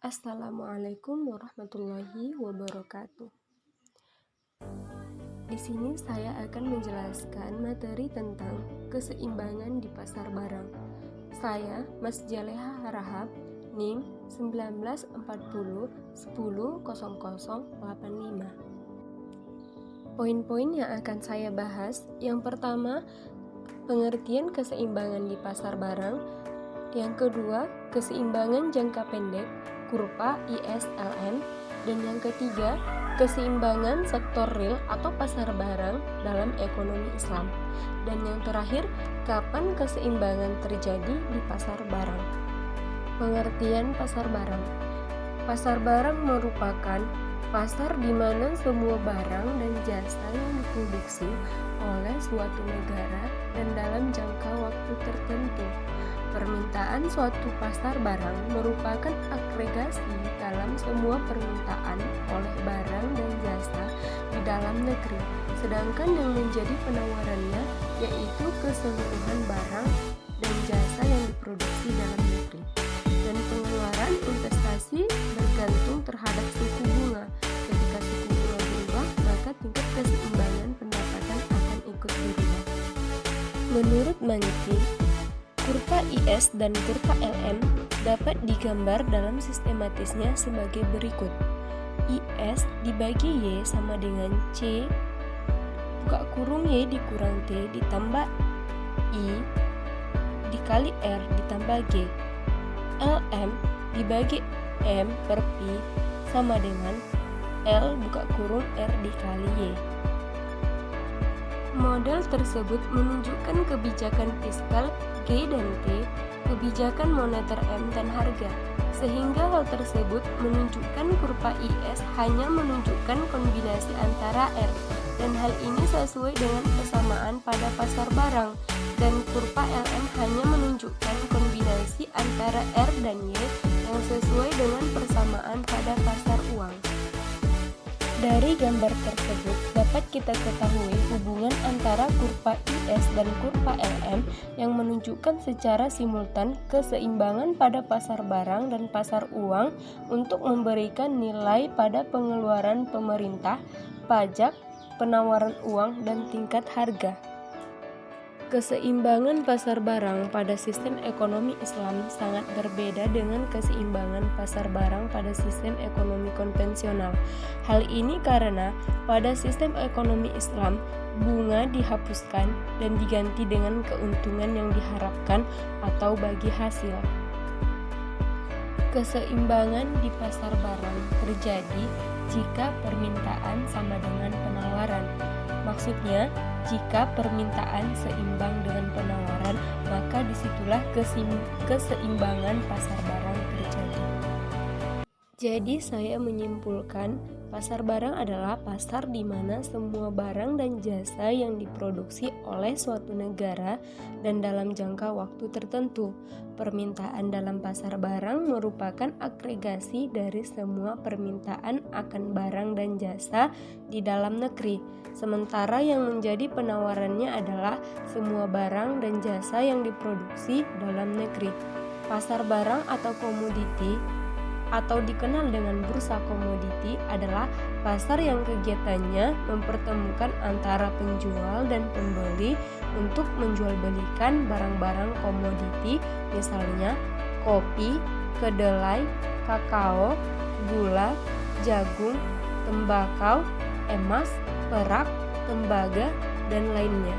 Assalamualaikum warahmatullahi wabarakatuh. Di sini saya akan menjelaskan materi tentang keseimbangan di pasar barang. Saya Mas Jaleha Harahap, NIM 1940100085. Poin-poin yang akan saya bahas, yang pertama, pengertian keseimbangan di pasar barang. Yang kedua, keseimbangan jangka pendek, kurva ISLN. Dan yang ketiga, keseimbangan sektor real atau pasar barang dalam ekonomi Islam. Dan yang terakhir, kapan keseimbangan terjadi di pasar barang. Pengertian pasar barang. Pasar barang merupakan pasar di mana semua barang dan jasa yang diproduksi oleh suatu negara dan dalam jangka waktu tertentu. Permintaan suatu pasar barang merupakan agregasi dalam semua permintaan oleh barang dan jasa di dalam negeri, sedangkan yang menjadi penawarannya yaitu keseluruhan barang dan jasa yang diproduksi dalam negeri. Dan pengeluaran investasi bergantung terhadap suku bunga. Ketika suku bunga berubah, maka tingkat keseimbangan pendapatan akan ikut berubah. Menurut Mankey, kurva IS dan kurva LM dapat digambar dalam sistematisnya sebagai berikut. IS dibagi Y sama dengan C buka kurung Y dikurang T ditambah I dikali R ditambah G. LM dibagi M per Pi sama dengan L buka kurung R dikali Y. Model tersebut menunjukkan kebijakan fiskal G dan T, kebijakan moneter M dan harga, sehingga hal tersebut menunjukkan kurva IS hanya menunjukkan kombinasi antara R, dan hal ini sesuai dengan persamaan pada pasar barang, dan kurva LM hanya menunjukkan kombinasi antara R dan Y yang sesuai dengan persamaan pada pasar uang. Dari gambar tersebut dapat kita ketahui hubungan antara kurva IS dan kurva LM yang menunjukkan secara simultan keseimbangan pada pasar barang dan pasar uang untuk memberikan nilai pada pengeluaran pemerintah, pajak, penawaran uang, dan tingkat harga. Keseimbangan pasar barang pada sistem ekonomi Islam sangat berbeda dengan keseimbangan pasar barang pada sistem ekonomi konvensional. Hal ini karena pada sistem ekonomi Islam, bunga dihapuskan dan diganti dengan keuntungan yang diharapkan atau bagi hasil. Keseimbangan di pasar barang terjadi jika permintaan sama dengan penawaran. Maksudnya, jika permintaan seimbang dengan penawaran, maka disitulah keseimbangan pasar barang terjadi. Jadi saya menyimpulkan, pasar barang adalah pasar di mana semua barang dan jasa yang diproduksi oleh suatu negara dan dalam jangka waktu tertentu. Permintaan dalam pasar barang merupakan agregasi dari semua permintaan akan barang dan jasa di dalam negeri, sementara yang menjadi penawarannya adalah semua barang dan jasa yang diproduksi dalam negeri. Pasar barang atau komoditi atau dikenal dengan bursa komoditi adalah pasar yang kegiatannya mempertemukan antara penjual dan pembeli untuk menjualbelikan barang-barang komoditi, misalnya kopi, kedelai, kakao, gula, jagung, tembakau, emas, perak, tembaga, dan lainnya.